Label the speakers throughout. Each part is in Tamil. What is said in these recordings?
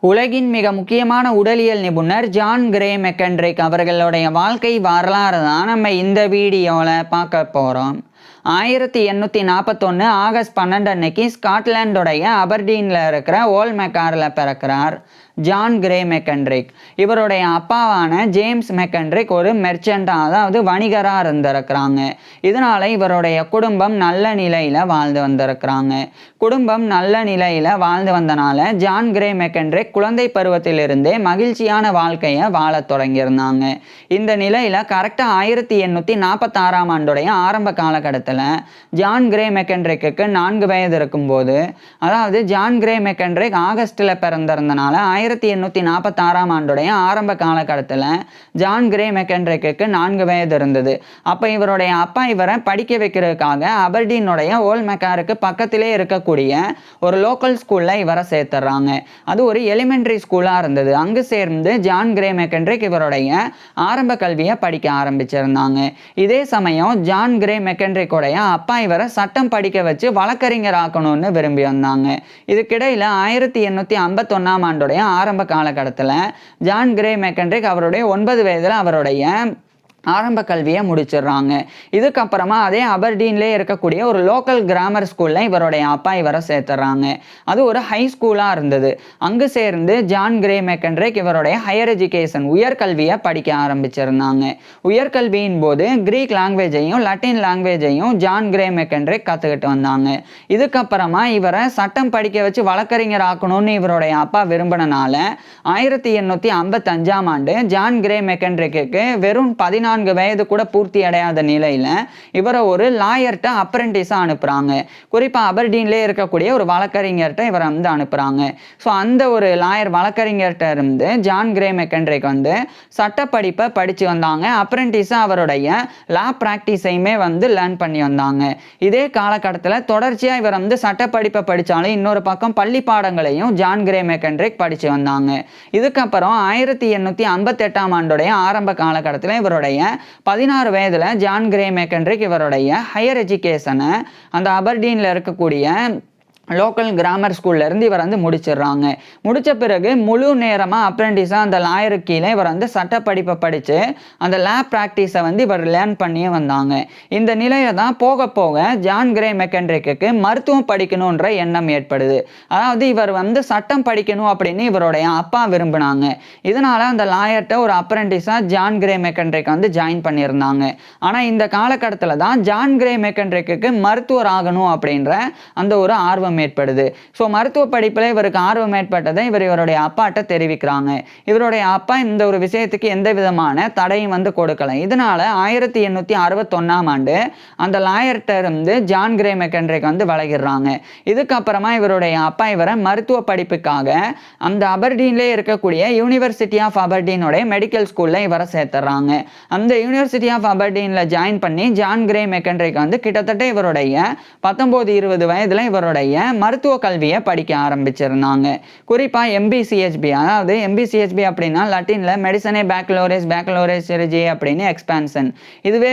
Speaker 1: உலகின் மிக முக்கியமான உடலியல் நிபுணர் ஜான் கிரே மெக்கன்ட்ரிக் அவர்களுடைய வாழ்க்கை வரலாறு தான் நம்ம இந்த வீடியோவில் பார்க்க போகிறோம். 1841 ஆகஸ்ட் 12 அன்னைக்கு ஸ்காட்லாண்டுடைய அபர்டீனில் இருக்கிற ஓல்ட் மெக்காரில் பிறக்கிறார் ஜான் கிரே மெக்கன்ட்ரிக். இவருடைய அப்பாவான ஜேம்ஸ் மெக்கன்ட்ரிக் ஒரு மெர்ச்சண்டாக, அதாவது வணிகராக இருந்திருக்கிறாங்க. இதனால் இவருடைய குடும்பம் நல்ல நிலையில் வாழ்ந்து வந்திருக்கிறாங்க. குடும்பம் நல்ல நிலையில் வாழ்ந்து வந்தனால ஜான் கிரே மெக்கன்ட்ரிக் குழந்தை பருவத்திலிருந்தே மகிழ்ச்சியான வாழ்க்கையை வாழ தொடங்கியிருந்தாங்க. இந்த நிலையில் கரெக்டாக 1846ஆம் ஆண்டுடைய ஆரம்ப காலகட்டத்தில் ஜான் கிரே மெக்கன்ட்ரிக்கு 4 வயது இருக்கும்போது, அதாவது ஜான் கிரே மெக்கன்ட்ரிக் ஆகஸ்டில் பிறந்திருந்தனால 1846ஆம் ஆண்டுடைய ஆரம்ப காலகட்டத்தில் ஜான் கிரே மெக்கன்ட்ரிக்கு 4 வயது இருந்தது. அப்போ இவருடைய அப்பா இவரை படிக்க வைக்கிறதுக்காக அபர்டீனுடைய ஓல்ட் மெக்காருக்கு பக்கத்திலே இருக்கக்கூடிய ஒரு லோக்கல் ஸ்கூலில் இவரை சேர்த்துறாங்க. அது ஒரு எலிமெண்ட்ரி ஸ்கூலாக இருந்தது. அங்கு சேர்ந்து ஜான் கிரே மெக்கன்ட்ரிக் இவருடைய ஆரம்ப கல்வியை படிக்க ஆரம்பிச்சிருந்தாங்க. இதே சமயம் ஜான் கிரே மெக்கன்ட்ரிக்கோடைய அப்பா இவரை சட்டம் படிக்க வச்சு வழக்கறிஞர் ஆக்கணும்னு விரும்பி வந்தாங்க. இதுக்கிடையில் 1851ஆம் ஆண்டுடைய ஆரம்ப காலகட்டத்தில் ஜான் கிரே மெக்கன்ட்ரிக் அவருடைய 9 வயதில் அவருடைய ஆரம்ப கல்வியை முடிச்சிடுறாங்க. இதுக்கப்புறமா அதே அபர்டீன்லேயே இருக்கக்கூடிய ஒரு லோக்கல் கிராமர் ஸ்கூலில் இவருடைய அப்பா இவரை சேர்த்துறாங்க. அது ஒரு ஹை ஸ்கூலாக இருந்தது. அங்கு சேர்ந்து ஜான் கிரே மெக்கன்ட்ரிக் இவருடைய ஹையர் எஜுகேஷன் உயர்கல்வியை படிக்க ஆரம்பிச்சிருந்தாங்க. உயர்கல்வியின் போது கிரீக் லாங்குவேஜையும் லட்டின் லாங்குவேஜையும் ஜான் கிரே மெக்கன்ட்ரிக் கற்றுக்கிட்டு வந்தாங்க. இதுக்கப்புறமா இவரை சட்டம் படிக்க வச்சு வழக்கறிஞர் ஆக்கணும்னு இவருடைய அப்பா விரும்பினால 1855ஆம் ஆண்டு ஜான் கிரே மெக்கன்ட்ரிக்கு வெறும் 14 வயது கூட பூர்த்தி அடையாத நிலையில் இவரை ஒரு லாயர்கிட்ட அப்ரெண்டிஸாக அனுப்புகிறாங்க. குறிப்பாக அபர்டீன்லேயே இருக்கக்கூடிய ஒரு வழக்கறிஞர்கிட்ட இவரை அனுப்புகிறாங்க. ஸோ அந்த ஒரு லாயர் வழக்கறிஞர்கிட்ட இருந்து ஜான் கிரே மெக்கன்ட்ரிக் சட்டப்படிப்பை படித்து வந்தாங்க. அப்ரெண்டிஸாக அவருடைய லா ப்ராக்டிஸையுமே லேர்ன் பண்ணி வந்தாங்க. இதே காலகட்டத்தில் தொடர்ச்சியாக இவர் சட்டப்படிப்பை படித்தாலும் இன்னொரு பக்கம் பள்ளி பாடங்களையும் ஜான் கிரே மெக்கன்ட்ரிக் படித்து வந்தாங்க. இதுக்கப்புறம் 1858ஆம் ஆண்டுடைய ஆரம்ப காலகட்டத்தில் இவருடைய 16 வயதுல ஜான் கிரே மெக்கன்ட்ரிக் இவருடைய ஹையர் எஜுகேஷனை அந்த அபர்டீனில் இருக்கக்கூடிய லோக்கல் கிராமர் ஸ்கூல்ல இருந்து இவர் முடிச்சிடுறாங்க. முடித்த பிறகு முழு நேரமாக அப்ரெண்டிஸாக அந்த லாயருக்கு கீழே இவர் சட்டப்படிப்பை படித்து அந்த லேப் ப்ராக்டிஸை இவர் லேர்ன் பண்ணியே வந்தாங்க. இந்த நிலையில தான் போக போக ஜான் கிரே மெக்கன்ட்ரிக்கு மருத்துவம் படிக்கணுன்ற எண்ணம் ஏற்படுது. அதாவது இவர் சட்டம் படிக்கணும் அப்படின்னு இவருடைய அப்பா விரும்பினாங்க. இதனால அந்த லாயர்கிட்ட ஒரு அப்ரெண்டிஸாக ஜான் கிரே மெக்கன்ட்ரிக் ஜாயின் பண்ணியிருந்தாங்க. ஆனால் இந்த காலகட்டத்தில் தான் ஜான் கிரே மெக்கன்ட்ரிக்கு மருத்துவர் ஆகணும் அப்படின்ற அந்த ஒரு ஆர்வம் ஏற்படுது. ஸோ மருத்துவ படிப்பில் இவருக்கு ஆர்வம் ஏற்பட்டதை இவருடைய அப்பாட்ட தெரிவிக்கிறாங்க. இவருடைய அப்பா இந்த ஒரு விஷயத்துக்கு எந்த விதமான தடையும் கொடுக்கல. இதனால 1861ஆம் ஆண்டு அந்த லாயர்கிட்ட இருந்து ஜான் கிரே மெக்கன்ட்ரிக் விலகிடுறாங்க. இதுக்கப்புறமா இவருடைய அப்பா இவரை மருத்துவ படிப்புக்காக அந்த அபர்டீன்லேயே இருக்கக்கூடிய யூனிவர்சிட்டி ஆஃப் அபர்டீனுடைய மெடிக்கல் ஸ்கூலில் இவரை சேர்த்துறாங்க. அந்த யூனிவர்சிட்டி ஆஃப் அபர்டீனில் ஜாயின் பண்ணி ஜான் கிரே மெக்கன்ட்ரிக் கிட்டத்தட்ட இவருடைய 19-20 வயதில் இவருடைய மருத்துவ கல்வியை படிக்க ஆரம்பிச்சிருந்தாங்க. குறிப்பாக MBCHB, அதாவது MBCHB அப்படின்னா லட்டின்ல மெடிசனே பேக்லோரேஸ் சர்ஜரி அப்படின்னு எக்ஸ்பான்ஷன். இதுவே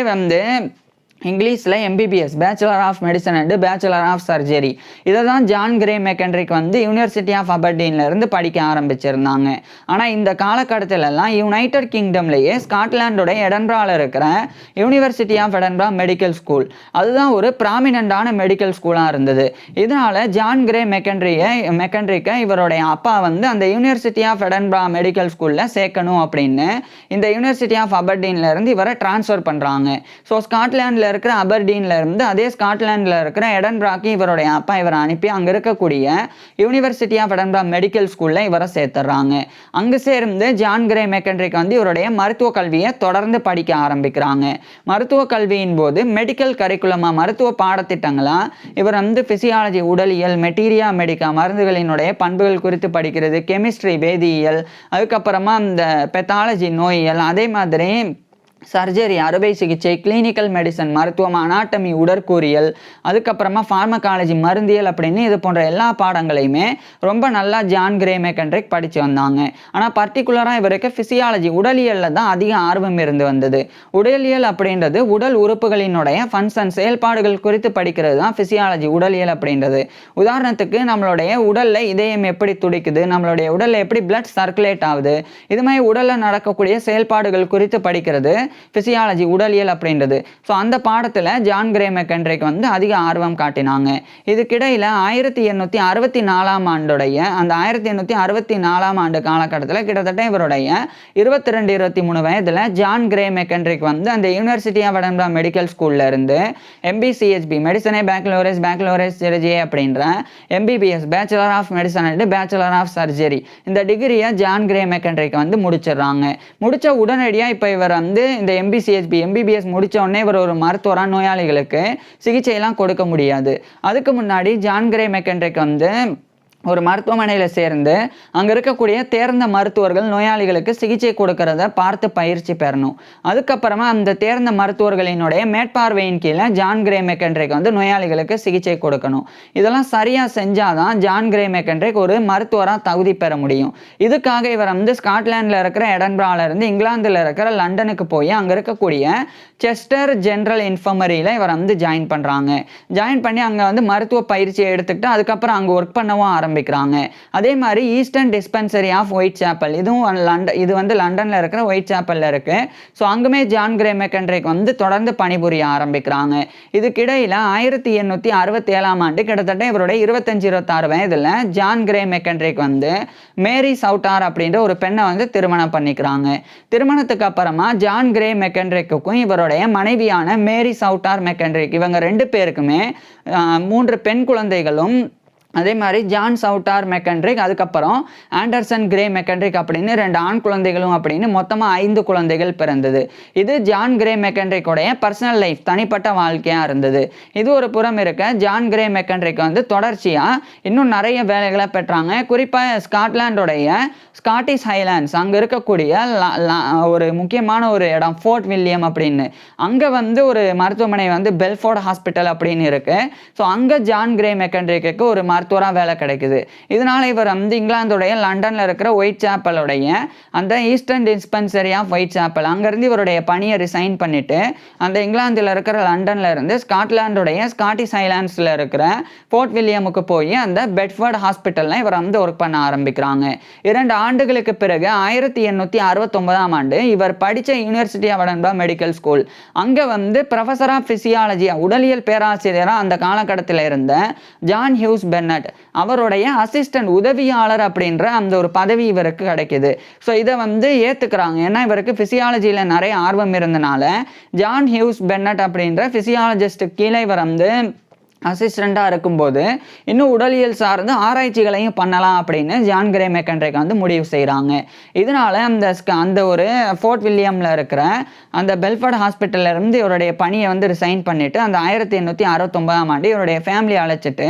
Speaker 1: இங்கிலீஷில் MBBS, bachelor of medicine and bachelor of surgery. இதை தான் John Gray McKendrick university of அபர்டீன்ல இருந்து படிக்க ஆரம்பிச்சிருந்தாங்க. ஆனால் இந்த காலகட்டத்திலெல்லாம் யுனைடெட் கிங்டம்லேயே ஸ்காட்லாண்டுடைய எடன்பிராவில் இருக்கிற யூனிவர்சிட்டி ஆஃப் எடன்பிரா மெடிக்கல் ஸ்கூல் அதுதான் ஒரு ப்ராமினண்டான மெடிக்கல் ஸ்கூலாக இருந்தது. இதனால ஜான் கிரே மெக்கன்ட்ரிக்கை இவருடைய அப்பா அந்த யூனிவர்சிட்டி ஆஃப் எடன்பிரா மெடிக்கல் ஸ்கூலில் சேர்க்கணும் அப்படின்னு இந்த யூனிவர்சிட்டி ஆஃப் அபர்டீன்ல இருந்து இவரை டிரான்ஸ்ஃபர் பண்ணுறாங்க. ஸோ ஸ்காட்லாண்டில் இருக்கிற அபர்டீன்ல இருந்து அதே ஸ்காட்லாண்டில் இருக்கிற எடன்பிராக்கு இவருடைய அப்பா இவரை அனுப்பி அங்கே இருக்கக்கூடிய யூனிவர்சிட்டி ஆஃப் எடன்பிரா மெடிக்கல் ஸ்கூலில் இவரை சேர்த்துறாங்க. அங்கு சேர்ந்து ஜான் கிரே மெக்கன்ட்ரிக் இவருடைய மருத்துவ கல்வியை தொடர்ந்து படிக்க ஆரம்பிக்கிறாங்க. மருத்துவ கல்வியின் போது மெடிக்கல் கரிக்குலமாக மருத்துவ பாடத்திட்டங்களா இவர் பிசியாலஜி உடலியல், மெட்டீரியா மெடிக்கா மருந்துகளினுடைய பண்புகள் குறித்து படிக்கிறது, கெமிஸ்ட்ரி வேதியியல், அதுக்கப்புறமா இந்த பெத்தாலஜி நோயியல், அதே மாதிரி சர்ஜரி அறுவை சிகிச்சை, கிளினிக்கல் மெடிசன் மருத்துவம், அனாட்டமி உடற்கூறியல், அதுக்கப்புறமா ஃபார்மகாலஜி மருந்தியல் அப்படின்னு இது போன்ற எல்லா பாடங்களையுமே ரொம்ப நல்லா ஜான் கிரே மெக்கன்ட்ரிக் படித்து வந்தாங்க. ஆனால் பர்டிகுலராக இவருக்கு ஃபிசியாலஜி உடலியலில் தான் அதிக ஆர்வம் இருந்து வந்தது. உடலியல் அப்படின்றது உடல் உறுப்புகளினுடைய ஃபங்க்ஷன் செயல்பாடுகள் குறித்து படிக்கிறது தான் ஃபிசியாலஜி உடலியல் அப்படின்றது. உதாரணத்துக்கு நம்மளுடைய உடலில் இதயம் எப்படி துடிக்குது, நம்மளுடைய உடலில் எப்படி பிளட் சர்க்குலேட் ஆகுது, இது மாதிரி உடலில் நடக்கக்கூடிய செயல்பாடுகள் குறித்து படிக்கிறது பிசியாலஜி உடலியல் அப்படின்றது. ஸோ அந்த பாடத்தில் ஜான் கிரே மெக்கன்ட்ரிக் வந்து அதிக ஆர்வம் காட்டினாங்க. இதுக்கிடையில் 1864 ஆண்டுடைய அந்த 1864 ஆண்டு காலகட்டத்தில் கிட்டத்தட்ட இவருடைய 22-23 வயதில் ஜான் கிரே மெக்கன்ட்ரிக் வந்து அந்த யூனிவர்சிட்டி ஆஃப் எடன்பரா மெடிக்கல் ஸ்கூல்ல இருந்து MBCHB மெடிசனே பேக்லோரேஸ் சர்ஜரி அப்படின்ற MBBS bachelor of medicine and bachelor of surgery இந்த டிகிரியை ஜான் கிரே மெக்கன்ட்ரிக் வந்து முடிச்சிடுறாங்க. முடிச்ச உடனடியாக இப்போ இவர் வந்து இந்த MBBS முடிச்ச உடனே இவர் ஒரு மருத்துவரா நோயாளிகளுக்கு சிகிச்சையெல்லாம் கொடுக்க முடியாது. அதுக்கு முன்னாடி ஜான் கிரே மெக்கன்ட்ரிக் வந்து ஒரு மருத்துவமனையில் சேர்ந்து அங்கே இருக்கக்கூடிய தேர்ந்த மருத்துவர்கள் நோயாளிகளுக்கு சிகிச்சை கொடுக்கறத பார்த்து பயிற்சி பெறணும். அதுக்கப்புறமா அந்த தேர்ந்த மருத்துவர்களினுடைய மேற்பார்வையின் கீழே ஜான் கிரே மெக்கன்ட்ரிக் வந்து நோயாளிகளுக்கு சிகிச்சை கொடுக்கணும். இதெல்லாம் சரியாக செஞ்சாதான் ஜான் கிரே மெக்கன்ட்ரிக் ஒரு மருத்துவராக தகுதி பெற முடியும். இதுக்காக இவர் வந்து ஸ்காட்லாண்டில் இருக்கிற எடன்பரால இருந்து இங்கிலாந்தில் இருக்கிற லண்டனுக்கு போய் அங்கே இருக்கக்கூடிய செஸ்டர் ஜென்ரல் இன்ஃபர்மரியில் இவர் வந்து ஜாயின் பண்ணுறாங்க. ஜாயின் பண்ணி அங்கே வந்து மருத்துவ பயிற்சியை எடுத்துக்கிட்டு அதுக்கப்புறம் அங்கே ஒர்க் பண்ணவும் ஆரம்பிக்கிறாங்க. அதே மாதிரி eastern dispensary of Whitechapel இது வந்து லண்டன்ல இருக்கிற ஒயிட் சாப்பல்ல இருக்கு. ஸோ அங்குமே ஜான் கிரே மெக்கன்ட்ரிக் வந்து தொடர்ந்து பணிபுரிய ஆரம்பிக்கிறாங்க. இதுக்கிடையில் 1867 ஆண்டு கிட்டத்தட்ட இவருடைய 25-26 வயதுல ஜான் கிரே மெக்கன்ட்ரிக் வந்து மேரி சவுட்டார் அப்படின்ற ஒரு பெண்ணை வந்து திருமணம் பண்ணிக்கிறாங்க. திருமணத்துக்கு அப்புறமா ஜான் கிரே மெக்கன்ட்ரிக்கும் இவருடைய மனைவியான மேரி சவுட்டார் மெக்கன்ட்ரிக் இவங்க 2 பேருக்குமே 3 பெண் குழந்தைகளும், அதே மாதிரி ஜான் சவுட்டார் மெக்கன்ட்ரிக் அதுக்கப்புறம் ஆண்டர்சன் கிரே மெக்கன்ட்ரிக் அப்படின்னு 2 ஆண் குழந்தைகளும் அப்படின்னு மொத்தமாக 5 குழந்தைகள் பிறந்தது. இது ஜான் கிரே மெக்கன்ட்ரிக்கோடைய பர்சனல் லைஃப் தனிப்பட்ட வாழ்க்கையாக இருந்தது. இது ஒரு புறம் இருக்க ஜான் கிரே மெக்கன்ட்ரிக் வந்து தொடர்ச்சியாக இன்னும் நிறைய வேலைகளை பெற்றாங்க. குறிப்பாக ஸ்காட்லாண்டோடைய ஸ்காட்டிஷ் ஹைலாண்ட்ஸ் அங்கே இருக்கக்கூடிய ஒரு முக்கியமான ஒரு இடம் ஃபோர்ட் வில்லியம் அப்படின்னு அங்கே வந்து ஒரு மருத்துவமனை வந்து பெல்ஃபோர்ட் ஹாஸ்பிட்டல் அப்படின்னு இருக்கு. ஸோ அங்கே ஜான் கிரே மெக்கன்ட்ரிக்கு ஒரு மருத்துவராக வேலை கிடைக்குது. இதனால இவர் வந்து இங்கிலாந்துடைய லண்டன்ல இருக்கிற ஒயிட் சாப்பலுடைய அந்த eastern dispensary of Whitechapel அங்கிருந்து இவருடைய பணியை ரிசைன் பண்ணிட்டு அந்த இங்கிலாந்துல இருக்கிற லண்டன்ல இருந்து ஸ்காட்லாண்டுடைய ஸ்காட்டிஷ் ஹைலாண்ட்ஸ்ல இருக்கிற ஃபோர்ட் வில்லியமுக்கு போய் அந்த பெட்ஃபோர்ட் ஹாஸ்பிட்டல்ல இவர் வந்து ஒர்க் பண்ண ஆரம்பிக்கிறாங்க. 2 ஆண்டுகளுக்கு பிறகு 1869 ஆண்டு இவர் படித்த university of Edinburgh medical school அங்கே வந்து ப்ரொஃபஸர் ஆஃப் பிசியாலஜி உடலியல் பேராசிரியராக அந்த காலகட்டத்தில் இருந்த ஜான் ஹியூஸ் பென்னட் அவருடைய அசிஸ்டன்ட் உதவியாளர் அப்படின்ற அந்த ஒரு பதவி இவருக்கு கிடைக்குது. ஸோ இதை வந்து ஏற்றுக்கிறாங்க. ஏன்னா இவருக்கு பிசியாலஜியில் நிறைய ஆர்வம் இருந்தனால ஜான் ஹியூஸ் பென்னட் அப்படின்ற பிசியாலஜிஸ்ட் கீழே இவர் வந்து அசிஸ்டண்டாக இருக்கும்போது இன்னும் உடலியல் சார்ந்து ஆராய்ச்சிகளையும் பண்ணலாம் அப்படின்னு ஜான் கிரே மெக்கன்ட்ரிக் வந்து முடிவு செய்கிறாங்க. இதனால அந்த ஒரு ஃபோர்ட் வில்லியமில் இருக்கிற அந்த பெல்ஃபோர்ட் ஹாஸ்பிட்டலில் இருந்து இவருடைய பணியை வந்து ரிசைன் பண்ணிட்டு அந்த 1869 ஆண்டு இவருடைய ஃபேமிலி அழைச்சிட்டு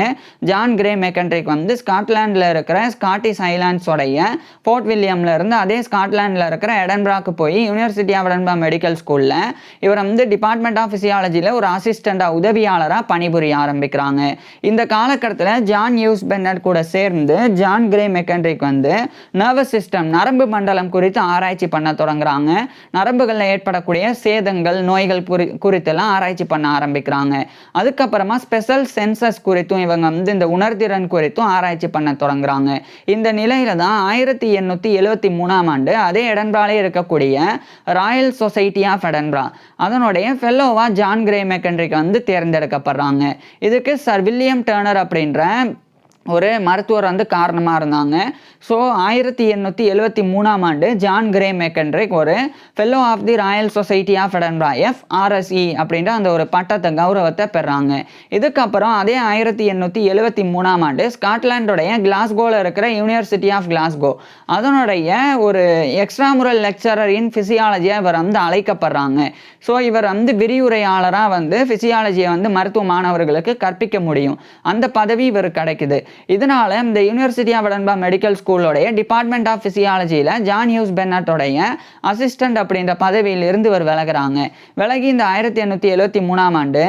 Speaker 1: ஜான் கிரே மெக்கன்ட்ரிக் வந்து ஸ்காட்லாண்டில் இருக்கிற ஸ்காட்டிஷ் ஹைலாண்ட்ஸோடைய ஃபோர்ட் வில்லியமில் இருந்து அதே ஸ்காட்லாண்டில் இருக்கிற எடன்பராக்கு போய் யூனிவர்சிட்டி ஆஃப் எடன்பரா மெடிக்கல் ஸ்கூலில் இவர் வந்து டிபார்ட்மெண்ட் ஆஃப் பிசியாலஜியில் ஒரு அசிஸ்டண்டாக உதவியாளராக பணிபுரிய ஆரம்பிக்கிறாங்க. இந்த காலகட்டத்தில் ஜான் ஹியூஸ் பென்னட் கூட சேர்ந்து ஜான் கிரே மெக்கன்ட்ரிக் வந்து நர்வஸ் சிஸ்டம் நரம்பு மண்டலம் குறித்து ஆராய்ச்சி பண்ண தொடங்குறாங்க. நரம்புகளில் ஏற்படக்கூடிய சேதங்கள் நோய்கள் குறித்தெல்லாம் ஆராய்ச்சி பண்ண ஆரம்பிக்கிறாங்க. அதுக்கப்புறமா ஸ்பெஷல் சென்சஸ் குறித்தும் இவங்க வந்து இந்த உணர்திறன் குறித்தும் ஆராய்ச்சி பண்ண தொடங்குறாங்க. இந்த நிலையில தான் 1873 ஆண்டு அதே எடன்பராலே இருக்கக்கூடிய ராயல் சொசைட்டி ஆஃப் எடன்பரா அதனுடைய ஃபெல்லோவா ஜான் கிரே மெக்கன்ட்ரிக் வந்து தேர்ந்தெடுக்கப்படுறாங்க. இதுக்கு சர் வில்லியம் டர்னர் அப்படின்ற ஒரு மருத்துவர் வந்து காரணமாக இருந்தாங்க. ஸோ 1873 ஆண்டு ஜான் கிரே மெக்கன்ட்ரிக் ஒரு fellow of the royal society of Edinburgh FRSE அப்படின்ற அந்த ஒரு பட்டத்தை கௌரவத்தை பெறாங்க. இதுக்கப்புறம் அதே 1873 ஆண்டு ஸ்காட்லாண்டுடைய கிளாஸ்கோவில் இருக்கிற யூனிவர்சிட்டி ஆஃப் கிளாஸ்கோ அதனுடைய ஒரு எக்ஸ்ட்ராமுரல் லெக்சரர் இன் ஃபிசியாலஜியாக இவர் வந்து அழைக்கப்படுறாங்க. ஸோ இவர் வந்து விரிவுரையாளராக வந்து ஃபிசியாலஜியை வந்து மருத்துவ மாணவர்களுக்கு கற்பிக்க முடியும். அந்த பதவி இவர் கிடைக்குது. இதனால இந்த university of Edinburgh medical school ஸ்கூலோடைய டிபார்ட்மெண்ட் ஆஃப் ஃபிசியாலஜியில் ஜான் ஹியூஸ் பென்னட்டோடைய அசிஸ்டன்ட் அப்படின்ற பதவியிலிருந்து இவர் விலகி இந்த 1873ஆம் ஆண்டு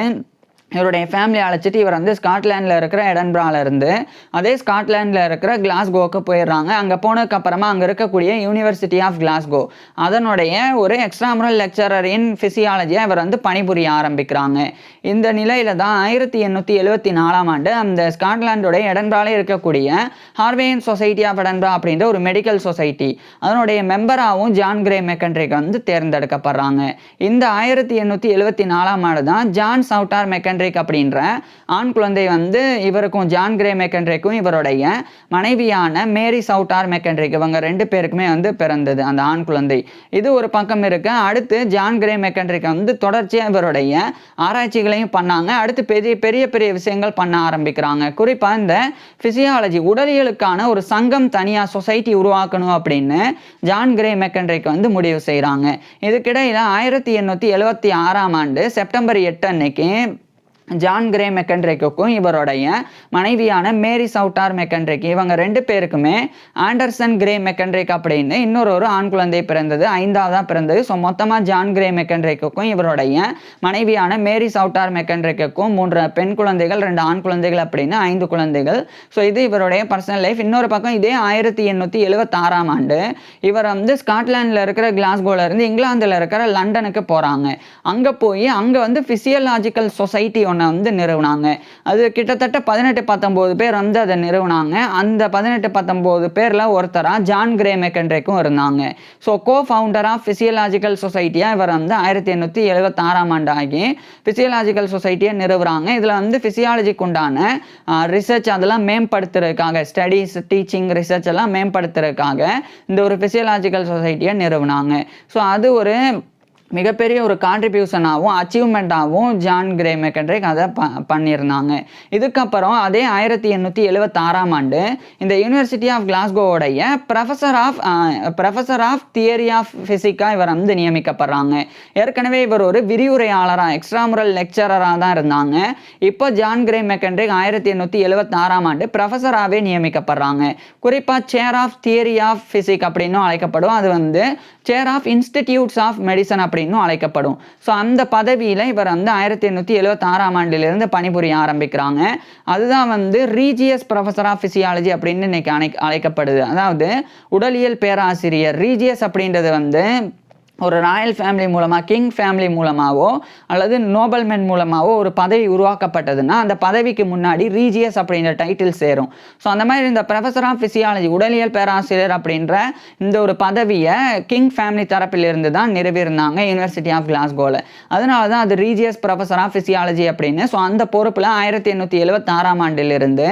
Speaker 1: இவருடைய ஃபேமிலி அழைச்சிட்டு இவர் வந்து ஸ்காட்லாண்டில் இருக்கிற எடன்பரால இருந்து அதே ஸ்காட்லாண்டில் இருக்கிற கிளாஸ்கோவுக்கு போயிடுறாங்க. அங்கே போனதுக்கப்புறமா அங்கே இருக்கக்கூடிய யூனிவர்சிட்டி ஆஃப் கிளாஸ்கோ அதனுடைய ஒரு எக்ஸ்ட்ராமுரல் லெக்சரர் இன் ஃபிசியாலஜியாக இவர் வந்து பணிபுரிய ஆரம்பிக்கிறாங்க. இந்த நிலையில தான் 1874ஆம் ஆண்டு அந்த ஸ்காட்லாண்டோடைய எடன்பரால இருக்கக்கூடிய ஹார்வேயன் சொசைட்டி ஆஃப் எடன்பரா அப்படின்ற ஒரு மெடிக்கல் சொசைட்டி அதனுடைய மெம்பராகவும் ஜான் கிரே மெக்கன்ட்ரிக் வந்து தேர்ந்தெடுக்கப்படுறாங்க. இந்த 1874ஆம் ஆண்டு தான் ஜான் சவுட்டார் மெக்கன்ட்ரிக் அப்படின்ற ஆண் குழந்தை வந்து இவருக்கும் ஜான் கிரே மெக்கன்ட்ரிக்கும் இவருடைய மனைவியான மேரி சவுட்டார் மெக்கன்ட்ரிக் இவங்க 2 பேருக்குமே வந்து பிறந்தது அந்த ஆண் குழந்தை. இது ஒரு பக்கம் இருக்கு. அடுத்து ஜான் கிரே மெக்கன்ட்ரிக் வந்து தொடர்ச்சியாக இவருடைய ஆராய்ச்சிகளையும் பண்ணாங்க. அடுத்து பெரிய பெரிய விஷயங்கள் பண்ண ஆரம்பிக்கிறாங்க. குறிப்பாக இந்த ஃபிசியாலஜி உடலியலுக்கான ஒரு சங்கம் தனியாக சொசைட்டி உருவாக்கணும் அப்படின்னு ஜான் கிரே மெக்கன்ட்ரிக் வந்து முடிவு செய்கிறாங்க. இதுக்கிடையில் 1876ஆம் ஆண்டு செப்டம்பர் 8 அன்னைக்கு ஜான் கிரே மெக்கன்ட்ரிக்கும் இவருடைய மனைவியான மேரி சவுட்டார் மெக்கன்ட்ரிக் இவங்க 2 பேருக்குமே ஆண்டர்சன் கிரே மெக்கன்ட்ரிக் அப்படின்னு இன்னொரு ஆண் குழந்தை பிறந்தது, 5ஆவதாக பிறந்தது. ஸோ மொத்தமாக ஜான் கிரே மெக்கன்ட்ரிக்கும் இவருடைய மனைவியான மேரி சவுட்டார் மெக்கன்ட்ரிக்கும் 3 பெண் குழந்தைகள், 2 ஆண் குழந்தைகள் அப்படின்னு 5 குழந்தைகள். ஸோ இது இவருடைய பர்சனல் லைஃப். இன்னொரு பக்கம் இதே 1876ஆம் ஆண்டு இவர் வந்து ஸ்காட்லாண்டில் இருக்கிற கிளாஸ்கோல இருந்து இங்கிலாந்தில் இருக்கிற லண்டனுக்கு போகிறாங்க. அங்கே போய் அங்கே வந்து ஃபிசியலாஜிக்கல் சொசைட்டி ஒன்று வந்து நிறுவனாங்க. அது கிட்டத்தட்ட 18-19 பேர் வந்து அதை நிறுவனாங்க. அந்த 18-19 பேர்ல ஒருத்தரா ஜான் கிரே மெக்கன்ட்ரிக்கும் இருந்தாங்க. So co founder of physiological சொசைட்டியா இவர் வந்து 1876ஆம் ஆண்டு ஆகி ஃபிசியலாஜிக்கல் சொசைட்டியை நிறுவுறாங்க. இதில் வந்து ஃபிசியாலஜிக்கு உண்டான ரிசர்ச் அதெல்லாம் மேம்படுத்துறதுக்காக ஸ்டடீஸ் டீச்சிங் ரிசர்ச் எல்லாம் மேம்படுத்துறதுக்காக இந்த ஒரு ஃபிசியலாஜிக்கல் சொசைட்டியை நிறுவனாங்க. ஸோ அது ஒரு மிகப்பெரிய ஒரு கான்ட்ரிபியூஷனாகவும் அச்சீவ்மெண்ட்டாகவும் ஜான் கிரே மெக்கன்ட்ரிக் அதை பண்ணியிருந்தாங்க. இதுக்கப்புறம் அதே 1876ஆம் ஆண்டு இந்த யூனிவர்சிட்டி ஆஃப் கிளாஸ்கோவுடைய ப்ரொஃபஸர் ஆஃப் தியரி ஆஃப் ஃபிசிக்காக இவர் வந்து நியமிக்கப்படுறாங்க. ஏற்கனவே இவர் ஒரு விரிவுரையாளராக எக்ஸ்ட்ராமுரல் லெக்சரராக தான் இருந்தாங்க. இப்போ ஜான் கிரே மெக்கன்ட்ரிக் 1876ஆம் ஆண்டு ப்ரொஃபஸராகவே நியமிக்கப்படுறாங்க. குறிப்பாக சேர் ஆஃப் தியரி ஆஃப் ஃபிசிக் அப்படின்னும் அழைக்கப்படும். அது வந்து சேர் ஆஃப் இன்ஸ்டிடியூட்ஸ் ஆஃப் மெடிசன் அப்படின்னு அழைக்கப்படும். ஸோ அந்த பதவியில் இவர் வந்து 1876ஆம் ஆண்டிலிருந்து பணிபுரிய ஆரம்பிக்கிறாங்க. அதுதான் வந்து ரீஜியஸ் ப்ரொஃபஸர் ஆஃப் ஃபிசியாலஜி அப்படின்னு இன்னைக்கு அழைக்கப்படுது. அதாவது உடலியல் பேராசிரியர். ரீஜியஸ் அப்படின்றது வந்து ஒரு ராயல் ஃபேமிலி மூலமாக கிங் ஃபேமிலி மூலமாகவோ அல்லது நோபல்மென் மூலமாகவோ ஒரு பதவி உருவாக்கப்பட்டதுன்னா அந்த பதவிக்கு முன்னாடி ரீஜியஸ் அப்படின்ற டைட்டில் சேரும். ஸோ அந்த மாதிரி இந்த ப்ரொஃபஸர் ஆஃப் ஃபிசியாலஜி உடலியல் பேராசிரியர் அப்படின்ற இந்த ஒரு பதவியை கிங் ஃபேமிலி தரப்பிலிருந்து தான் நிறுவியிருந்தாங்க யூனிவர்சிட்டி ஆஃப் கிளாஸ்கோவில். அதனால தான் அது ரீஜியஸ் ப்ரொஃபஸர் ஆஃப் ஃபிசியாலஜி அப்படின்னு. ஸோ அந்த பொறுப்பில் 1876ஆம் ஆண்டிலிருந்து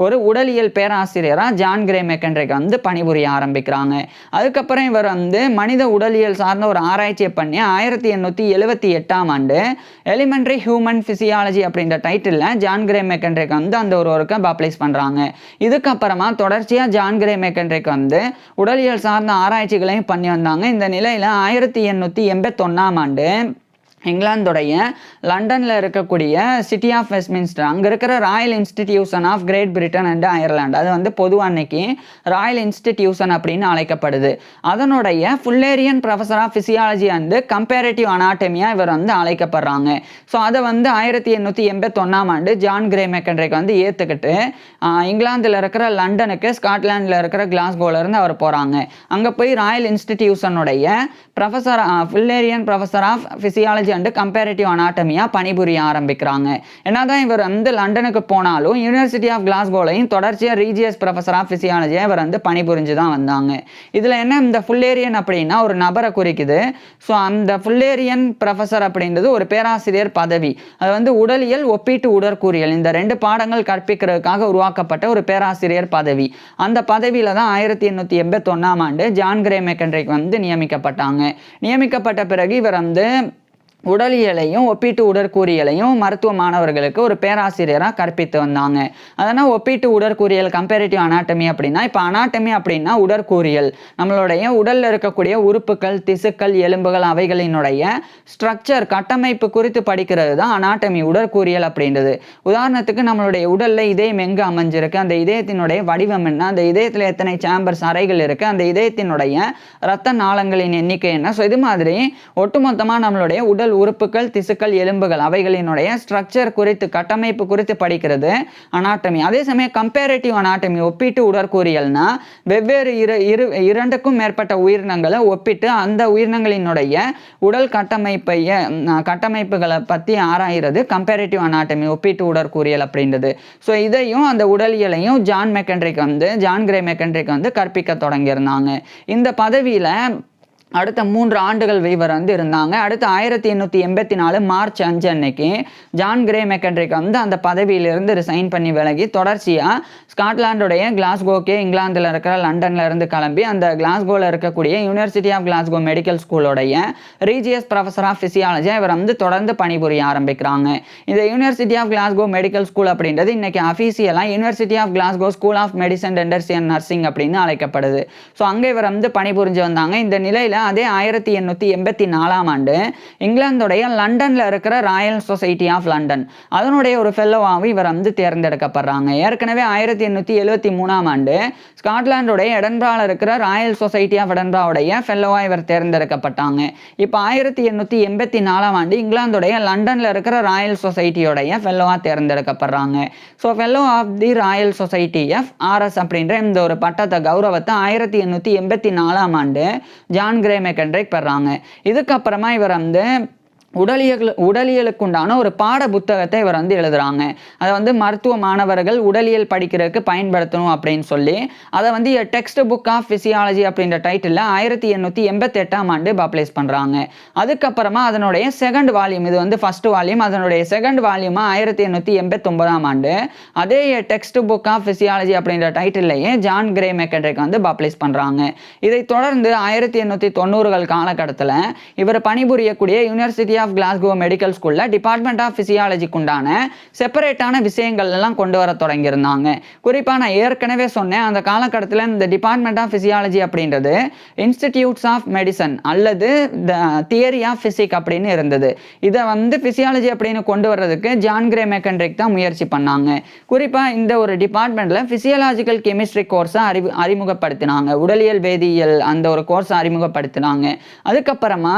Speaker 1: ஒரு உடலியல் பேராசிரியராக ஜான் கிரே மெக்கன்ட்ரிக் வந்து பணிபுரிய ஆரம்பிக்கிறாங்க. அதுக்கப்புறம் இவர் வந்து மனித உடலியல் சார்ந்த ஒரு ஆராய்ச்சியை பண்ணி 1878ஆம் ஆண்டு எலிமெண்டரி ஹியூமன் ஃபிசியாலஜி அப்படின்ற டைட்டில் ஜான் கிரே மெக்கன்ட்ரிக் வந்து அந்த ஒரு ஒர்க்கை பப்ளிஷ் பண்ணுறாங்க. இதுக்கப்புறமா தொடர்ச்சியாக ஜான் கிரே மெக்கன்ட்ரிக் வந்து உடலியல் சார்ந்த ஆராய்ச்சிகளையும் பண்ணி வந்தாங்க. இந்த நிலையில் 1881ஆம் ஆண்டு இங்கிலாந்துடைய லண்டனில் இருக்கக்கூடிய சிட்டி ஆஃப் வெஸ்ட்மின்ஸ்டர் அங்கே இருக்கிற royal institution of Great Britain and Ireland அது வந்து பொதுவாக அன்னைக்கு ராயல் இன்ஸ்டிடியூஷன் அப்படின்னு அழைக்கப்படுது. அதனுடைய Fullerian professor of physiology and comparative அனாட்டமியாக இவர் வந்து அழைக்கப்படுறாங்க. ஸோ அதை வந்து 1881ஆம் ஆண்டு ஜான் கிரே மெக்கன்ட்ரிக் வந்து ஏற்றுக்கிட்டு இங்கிலாந்தில் இருக்கிற லண்டனுக்கு ஸ்காட்லாண்டில் இருக்கிற கிளாஸ்கோவிலேருந்து அவர் போகிறாங்க. அங்கே போய் ராயல் இன்ஸ்டிடியூஷனுடைய professor Fullerian professor of physiology and comparative அனாட்டமியா பணிபுரிய ஆரம்பிக்கிறாங்க. என்னதான் இவர் வந்து லண்டனுக்கு போனாலும் யூனிவர்சிட்டி ஆஃப் கிளாஸ்கோலையும் தொடர்ச்சியாக ரீஜியஸ் ப்ரொஃபஸர் ஆஃப் ஃபிசியாலஜியை இவர் வந்து பணிபுரிஞ்சு தான் வந்தாங்க. இதில் என்ன இந்த ஃபுல்லேரியன் அப்படின்னா ஒரு நபரை குறிக்குது. ஸோ அந்த ஃபுல்லேரியன் ப்ரொஃபஸர் அப்படின்றது ஒரு பேராசிரியர் பதவி. அது வந்து உடலியல் ஒப்பீட்டு உடற்கூறியல் இந்த 2 பாடங்கள் கற்பிக்கிறதுக்காக உருவாக்கப்பட்ட ஒரு பேராசிரியர் பதவி. அந்த பதவியில் தான் 1881ஆம் ஆண்டு ஜான் கிரே மெக்கன்ட்ரிக் வந்து நியமிக்கப்பட்டாங்க. நியமிக்கப்பட்ட பிறகு இவர் வந்து உடலியலையும் ஒப்பீட்டு உடற்கூறியலையும் மருத்துவ மாணவர்களுக்கு ஒரு பேராசிரியராக கற்பித்து வந்தாங்க. அதனால் ஒப்பீட்டு உடற்கூறியல் கம்பேரிட்டிவ் அனாட்டமி அப்படின்னா, இப்போ அனாட்டமி அப்படின்னா உடற்கூறியல், நம்மளுடைய உடலில் இருக்கக்கூடிய உறுப்புகள், திசுக்கள், எலும்புகள் அவைகளினுடைய ஸ்ட்ரக்சர் கட்டமைப்பு குறித்து படிக்கிறது தான் அனாட்டமி, உடற்கூறியல் அப்படின்றது. உதாரணத்துக்கு நம்மளுடைய உடலில் இதயம் எங்கே அமைஞ்சிருக்கு, அந்த இதயத்தினுடைய வடிவம் என்ன, அந்த இதயத்தில் எத்தனை சேம்பர்ஸ் அறைகள் இருக்குது, அந்த இதயத்தினுடைய இரத்த நாளங்களின் எண்ணிக்கை என்ன. ஸோ இது மாதிரி ஒட்டுமொத்தமாக நம்மளுடைய உடல் உறுப்புகள், திசுக்கள், எலும்புகள் அவைகளினுடைய ஸ்ட்ரக்சர் குறித்து கட்டமைப்பு குறித்து படிக்கிறது அனாட்டமி. அதே சமயம் கம்பேரிட்டிவ் அனாட்டமி ஒப்பீட்டு உடற்கூறியல்னா வெவ்வேறு இரண்டுக்கும் மேற்பட்ட உயிரினங்களை ஒப்பிட்டு அந்த உயிரினங்களினுடைய உடல் கட்டமைப்புகளை பற்றி ஆராயிறது கம்பேரிட்டிவ் அனாட்டமி, ஒப்பீட்டு உடற்கூறியல் அப்படின்றது. ஸோ இதையும் அந்த உடலியலையும் ஜான் கிரே மெக்கன்ட்ரிக் வந்து கற்பிக்க தொடங்கியிருந்தாங்க. இந்த பதவியில் அடுத்த 3 ஆண்டுகள் இவர் வந்து இருந்தாங்க. அடுத்து 1884 மார்ச் 5 அன்னைக்கு ஜான் கிரே மெக்கன்ட்ரிக் வந்து அந்த பதவியிலிருந்து ரிசைன் பண்ணி விலகி தொடர்ச்சியாக ஸ்காட்லாண்டுடைய கிளாஸ்கோக்கே இங்கிலாந்தில் இருக்கிற லண்டனில் இருந்து கிளம்பி அந்த கிளாஸ்கோவில் இருக்கக்கூடிய யூனிவர்சிட்டி ஆஃப் கிளாஸ்கோ மெடிக்கல் ஸ்கூலோடைய ரீஜியஸ் ப்ரொஃபஸர் ஆஃப் ஃபிசியாலஜி இவர் வந்து தொடர்ந்து பணிபுரிய ஆரம்பிக்கிறாங்க. இந்த university of Glasgow medical school அப்படின்றது இன்னைக்கு அஃபீஷியலாக university of Glasgow school of medicine dentistry and nursing அப்படின்னு அழைக்கப்படுது. ஸோ அங்கே இவர் வந்து பணிபுரிஞ்சு வந்தாங்க. இந்த நிலையில் அதே 1884 ஆண்டு இங்கிலாந்துடைய லண்டன்ல இருக்கிற ராயல் சொசைட்டி ஆஃப் லண்டன் அதனுடைய ஒரு ஃபெல்லோவாக இவர் வந்து தேர்ந்தெடுக்கப்படுறாங்க. ஏற்கனவே 1873 ஆண்டு ஸ்காட்லாண்டுடைய எடன்பிராவில் இருக்கிற ராயல் சொசைட்டி ஆஃப் எடன்பிராவுடைய ஃபெல்லோவாக இவர் தேர்ந்தெடுக்கப்பட்டாங்க. இப்போ 1884 ஆண்டு இங்கிலாந்துடைய லண்டன்ல இருக்கிற ராயல் சொசைட்டியோடைய ஃபெல்லோவாக தேர்ந்தெடுக்கப்படுறாங்க. So fellow of the royal society FRS அப்படின்ற இந்த ஒரு பட்டத்தை கௌரவத்தை 1884 ஆண்டு ஜான் கிரே மெக்கன்ட்ரிக் பெறாங்க. இதுக்கப்புறமா இவர் வந்து உடலியலுக்குண்டான ஒரு பாட புத்தகத்தை இவர் வந்து எழுதுறாங்க. அதை வந்து மருத்துவ மாணவர்கள் உடலியல் படிக்கிறதுக்கு பயன்படுத்தணும் அப்படின்னு சொல்லி அதை வந்து டெக்ஸ்ட் புக் ஆஃப் ஃபிசியாலஜி அப்படின்ற டைட்டில் 1888 ஆண்டு பப்ளிஷ் பண்ணுறாங்க. அதுக்கப்புறமா அதனுடைய செகண்ட் வால்யூம், இது வந்து ஃபர்ஸ்ட் வால்யூம், அதனுடைய செகண்ட் வால்யூமாக 1889 ஆண்டு அதே டெக்ஸ்ட் புக் ஆஃப் ஃபிசியாலஜி அப்படின்ற டைட்டில்லையே ஜான் கிரே மெக்கன்ட்ரிக் வந்து பப்ளிஷ் பண்ணுறாங்க. இதை தொடர்ந்து 1890கள் காலகட்டத்தில் இவர் பணிபுரியக்கூடிய யூனிவர்சிட்டி ஆஃப் கிளாஸ்கோ மெடிக்கல் ஸ்கூல்ல டிபார்ட்மெண்ட் ஆஃப் பிசியாலஜிக்கு உண்டான செப்பரேட்டான விஷயங்கள் எல்லாம் கொண்டு வர தொடங்கியிருந்தாங்க. குறிப்பாக நான் ஏற்கனவே சொன்னேன், அந்த காலகட்டத்தில் இந்த டிபார்ட்மெண்ட் ஆஃப் பிசியாலஜி அப்படின்றது இன்ஸ்டிடியூட்ஸ் ஆஃப் மெடிசன் அல்லது தியரி ஆஃப் பிசிக் அப்படின்னு இருந்தது. இதை வந்து பிசியாலஜி அப்படின்னு கொண்டு வர்றதுக்கு ஜான் கிரே மெக்கன்ட்ரிக் தான் முயற்சி பண்ணாங்க. குறிப்பாக இந்த ஒரு டிபார்ட்மெண்ட்ல பிசியாலஜிக்கல் கெமிஸ்ட்ரி கோர்ஸை அறிமுகப்படுத்தினாங்க. உடலியல் வேதியியல் அந்த ஒரு கோர்ஸை அறிமுகப்படுத்தினாங்க. அதுக்கப்புறமா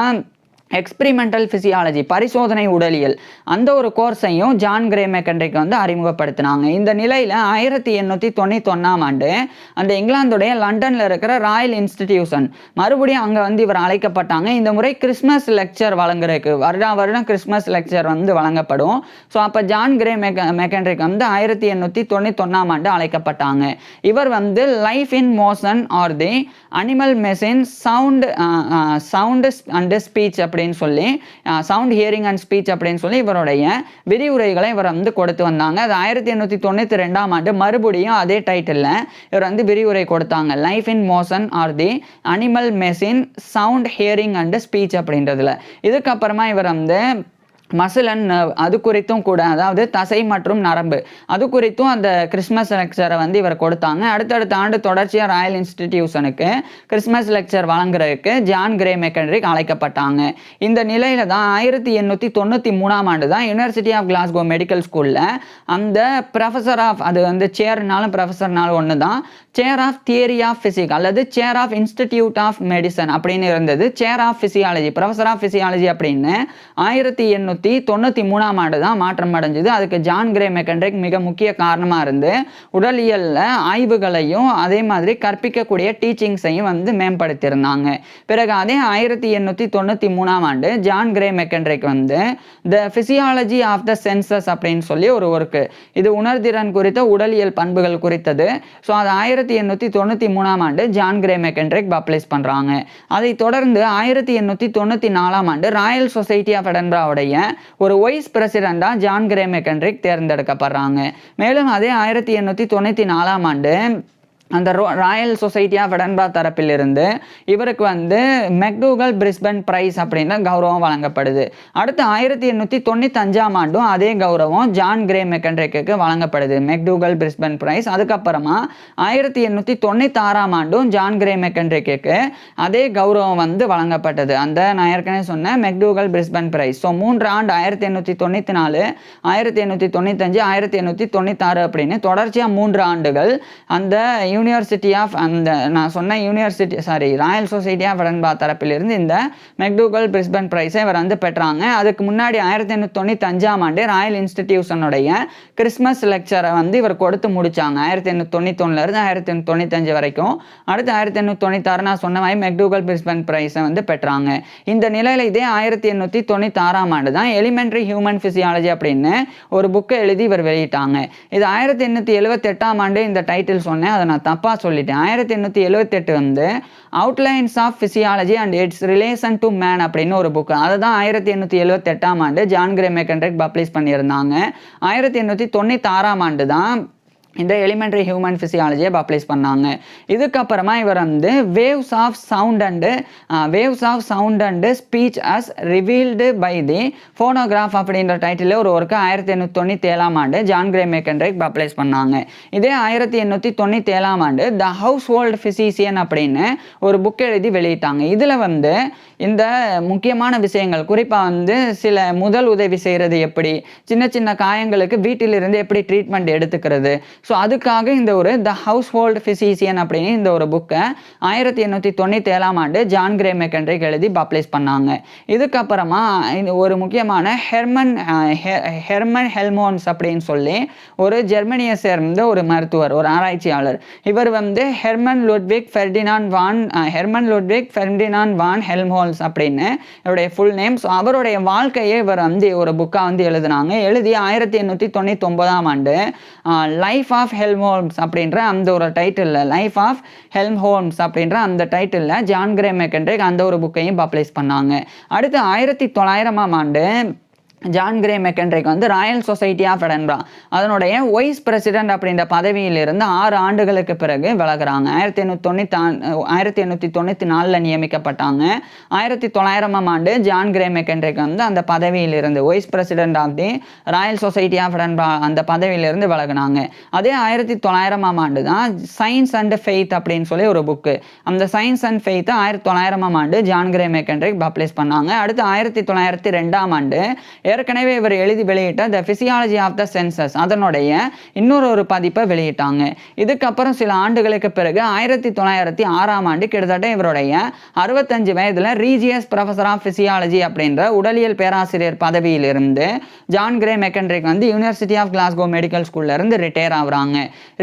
Speaker 1: எக்ஸ்பிரிமெண்டல் ஃபிசியாலஜி பரிசோதனை உடலியல் அந்த ஒரு கோர்ஸையும் ஜான் கிரே மெக்கன்ட்ரிக் வந்து அறிமுகப்படுத்தினாங்க. இந்த நிலையில் 1891 ஆண்டு அந்த இங்கிலாந்துடைய லண்டனில் இருக்கிற ராயல் இன்ஸ்டிடியூஷன் மறுபடியும் அங்கே வந்து இவர் அழைக்கப்பட்டாங்க. இந்த முறை கிறிஸ்மஸ் லெக்சர் வழங்குறதுக்கு வருடம் கிறிஸ்மஸ் லெக்சர் வந்து வழங்கப்படும். ஸோ அப்போ ஜான் கிரே மெக்கன்ட்ரிக் வந்து 1891 ஆண்டு அழைக்கப்பட்டாங்க. இவர் வந்து life in motion R the animal machine sound and speech அப்படின்னு சொல்லி சவுண்ட் ஹியரிங் அண்ட் ஸ்பீச் அப்படின்னு சொல்லி இவருடைய விரிவுரைகளை இவர் வந்து கொடுத்து வந்தாங்க. அது 1892 ஆண்டு மறுபடியும் அதே டைட்டில் இவர் வந்து விரிவுரை கொடுத்தாங்க. Life in motion R the animal machine sound hearing and speech அப்படின்றதுல. இதுக்கப்புறமா இவர் வந்து மசில் அண்ட் நர்வ் அது குறித்தும் கூட, அதாவது தசை மற்றும் நரம்பு அது குறித்தும் அந்த கிறிஸ்மஸ் லெக்சரை வந்து இவர் கொடுத்தாங்க. அடுத்தடுத்த ஆண்டு தொடர்ச்சியாக ராயல் இன்ஸ்டிடியூஷனுக்கு கிறிஸ்மஸ் லெக்சர் வழங்குறதுக்கு ஜான் கிரே மெக்கன்ட்ரிக் அழைக்கப்பட்டாங்க. இந்த நிலையில தான் 1893 ஆண்டு தான் யூனிவர்சிட்டி ஆஃப் கிளாஸ்கோ மெடிக்கல் ஸ்கூலில் அந்த ப்ரொஃபஸர் ஆஃப், அது வந்து சேர்னாலும் ப்ரொஃபஸர்னாலும் ஒன்று தான், chair of theory of physic அல்லது chair of institute of medicine அப்படின்னு இருந்தது. Chair of physiology, professor of physiology அப்படின்னு 1893 ஆண்டு தான் மாற்றம் அடைஞ்சது. அதுக்கு ஜான் கிரே மெக்கன்ட்ரிக் மிக முக்கிய காரணமாக இருந்து உடலியல்ல ஆய்வுகளையும் அதே மாதிரி கற்பிக்கக்கூடிய டீச்சிங்ஸையும் வந்து மேம்படுத்தியிருந்தாங்க. பிறகு அதே 1893 ஆண்டு ஜான் கிரே மெக்கன்ட்ரிக் வந்து த பிசியாலஜி ஆஃப் த சென்சஸ் அப்படின்னு சொல்லி ஒரு ஒர்க்கு, இது உணர்திறன் குறித்த உடலியல் பண்புகள் குறித்தது. ஸோ அது 1893 ஆண்டு ஜான் கிரே மெக்கன்ட்ரிக் பப்ளிஷ் பண்ணுறாங்க. அதை தொடர்ந்து 1894 ஆண்டு ராயல் சொசைட்டி ஆஃப் எடன்பிராவுடைய ஒரு வைஸ் பிரசிடெண்டா ஜான் கிரே மெக்கன்ட்ரிக் தேர்ந்தெடுக்கப்படுறாங்க. மேலும் அதே 1894 ஆண்டு அந்த ராயல் சொசைட்டி ஆஃப் எடன்பரா தரப்பிலிருந்து இவருக்கு வந்து மெக்டூகல் பிரிஸ்பன் பிரைஸ் அப்படின்ற கௌரவம் வழங்கப்படுது. அடுத்து 1895ஆம் ஆண்டும் அதே கௌரவம் ஜான் கிரே மெக்கன்ட்ரிக்கு வழங்கப்படுது, மெக்டூகல் பிரிஸ்பன் பிரைஸ். அதுக்கப்புறமா 1896ஆம் ஆண்டும் ஜான் கிரே மெக்கன்ட்ரிக்கு அதே கௌரவம் வந்து வழங்கப்பட்டது, அந்த நான் ஏற்கனவே சொன்ன மெக்டூகல் பிரிஸ்பன் பிரைஸ். ஸோ 3 ஆண்டு 1894, 1895, 1896 அப்படின்னு தொடர்ச்சியாக 3 ஆண்டுகள் அந்த யூனிவர்சிட்டி ஆஃப் அந்த நான் சொன்ன ராயல் சொசைட்டி ஆஃப் எடன்பரா தரப்பிலிருந்து இந்த மெக்டூகல் பிரிஸ்பன் பிரைஸை இவர் வந்து பெற்றாங்க. அதுக்கு முன்னாடி 1895ஆம் ஆண்டு ராயல் இன்ஸ்டிடியூஷனுடைய கிறிஸ்மஸ் லெக்சரை வந்து இவர் கொடுத்து முடிச்சாங்க, 1891 1895 வரைக்கும். அடுத்து 1896 நான் சொன்ன மாதிரி மெக்டூகல் பிரிஸ்பன் பிரைஸை வந்து பெற்றாங்க. இந்த நிலையில் இதே 1896ஆம் ஆண்டு தான் எலிமெண்ட்ரி ஹியூமன் பிசியாலஜி அப்படின்னு ஒரு புக்கை எழுதி இவர் வெளியிட்டாங்க. இது 1878ஆம் ஆண்டு இந்த டைட்டில் சொன்னேன், அதை நான் தப்பாக சொல்லிட்டேன். 1878 வந்து outlines of physiology and its relation to man அப்படின்னு ஒரு புக்கு, அதை தான் 1878ஆம் ஆண்டு ஜான் கிரே மெக்கன்ட்ரிக் பப்ளிஷ் பண்ணியிருந்தாங்க. 1896ஆம் ஆண்டு தான் இந்த எலிமெண்ட்ரி ஹியூமன் ஃபிசியாலஜியை பப்ளிஷ் பண்ணாங்க. இதுக்கப்புறமா இவர் வந்து waves of sound and speech as revealed by the phonograph அப்படின்ற டைட்டில் ஒரு ஒர்க்கு 1897ஆம் ஆண்டு ஜான் கிரே மெக்கன்ட்ரிக் பப்ளிஷ் பண்ணாங்க. இதே 1897ஆம் ஆண்டு த ஹவுஸ் ஹோல்டு ஃபிசிஷியன் அப்படின்னு ஒரு புக் எழுதி வெளியிட்டாங்க. இதில் வந்து இந்த முக்கியமான விஷயங்கள், குறிப்பாக வந்து சில முதல் உதவி செய்கிறது எப்படி, சின்ன சின்ன காயங்களுக்கு வீட்டிலிருந்து எப்படி ட்ரீட்மெண்ட் எடுத்துக்கிறது, ஸோ அதுக்காக இந்த ஒரு த ஹவுஸ் ஹோல்டு ஃபிசிஷியன் அப்படின்னு இந்த ஒரு புக்கை 1897ஆம் ஆண்டு ஜான் கிரே மெக்கன்ட்ரிக் எழுதி பப்ளிஷ் பண்ணாங்க. இதுக்கப்புறமா ஒரு முக்கியமான ஹெர்மன் ஹெல்மோன்ஸ் அப்படின்னு சொல்லி ஒரு ஜெர்மனியை சேர்ந்த ஒரு மருத்துவர், ஒரு ஆராய்ச்சியாளர். இவர் வந்து ஹெர்மன் லுட்விக் ஃபெர்டினாண்ட் வான் ஹெல்ம்ஹோல்ஸ் அப்படின்னு இவருடைய ஃபுல் நேம். ஸோ அவருடைய வாழ்க்கையை இவர் வந்து ஒரு புக்காக வந்து எழுதினாங்க. எழுதி 1899ஆம் ஆண்டு லைஃப் ஆஃப் ஹெல்ம்ஹோல்ம்ஸ் அப்படின்ற அந்த ஒரு டைட்டிலில் அந்த டைட்டிலில் ஜான் கிரே மெக்கன்ட்ரிக் அந்த ஒரு புக்கையும் பப்ளிஷ் பண்ணாங்க. அடுத்து 1900ஆம் ஆண்டு ஜான் கிரே மெக்கன்ட்ரிக் வந்து ராயல் சொசைட்டி ஆஃப் எடன்பரா அதனுடைய வைஸ் பிரசிடென்ட் அப்படின்ற பதவியிலிருந்து 6 ஆண்டுகளுக்கு பிறகு விலகுறாங்க. 1894 நியமிக்கப்பட்டாங்க. 1900ஆம் ஆண்டு ஜான் கிரே மெக்கன்ட்ரிக் வந்து அந்த பதவியிலிருந்து vice president of the royal society of Edinburgh அந்த பதவியிலிருந்து விலகுனாங்க. அதே 1900ஆம் ஆண்டு தான் சயின்ஸ் அண்ட் ஃபெய்த் அப்படின்னு சொல்லி ஒரு புக்கு, அந்த சயின்ஸ் அண்ட் ஃபெய்த்தை 1900ஆம் ஆண்டு ஜான் கிரே மெக்கன்ட்ரிக் பப்ளிஷ் பண்ணாங்க. அடுத்து 1902ஆம் ஆண்டு ஏற்கனவே இவர் எழுதி வெளியிட்ட த பிசியாலஜி ஆஃப் த சென்சஸ் அதனுடைய இன்னொரு பதிப்பை வெளியிட்டாங்க. இதுக்கப்புறம் சில ஆண்டுகளுக்கு பிறகு 1906ஆம் ஆண்டு கிட்டத்தட்ட இவருடைய 65 வயதில் ரீஜியஸ் ப்ரொஃபஸர் ஆஃப் பிசியாலஜி அப்படின்ற உடலியல் பேராசிரியர் பதவியிலிருந்து ஜான் கிரே மெக்கன்ட்ரிக் வந்து யூனிவர்சிட்டி ஆஃப் கிளாஸ்கோ மெடிக்கல் ஸ்கூல்ல இருந்து ரிட்டையர் ஆகுறாங்க.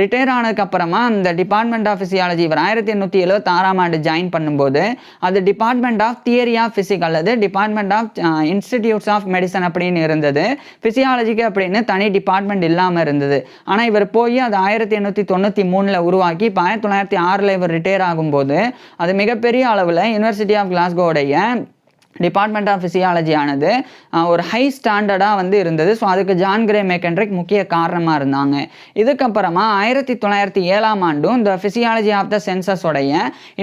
Speaker 1: ரிட்டையர் ஆனதுக்கப்புறமா இந்த டிபார்ட்மெண்ட் ஆஃப் பிசியாலஜி இவர் 1876ஆம் ஆண்டு ஜாயின் பண்ணும்போது அது department of theory of physics அல்லது department of institutes of medicine அப்படின்னு இருந்தது. பிசியாலஜிக்கு அப்படின்னு தனி டிபார்ட்மெண்ட் இல்லாமல் இருந்தது. ஆனால் இவர் போய் அது 1893 உருவாக்கி இப்போ 1906 இவர் ரிட்டையர் ஆகும்போது அது மிகப்பெரிய அளவில் யூனிவர்சிட்டி ஆஃப் கிளாஸ்கோவுடைய டிபார்ட்மெண்ட் ஆஃப் பிசியாலஜி ஆனது ஒரு ஹை ஸ்டாண்டர்டாக வந்து இருந்தது. ஸோ அதுக்கு ஜான் கிரே மெக்கன்ட்ரிக் முக்கிய காரணமாக இருந்தாங்க. இதுக்கப்புறமா 1907ஆம் ஆண்டும் இந்த பிசியாலஜி ஆஃப் த சென்சஸோடைய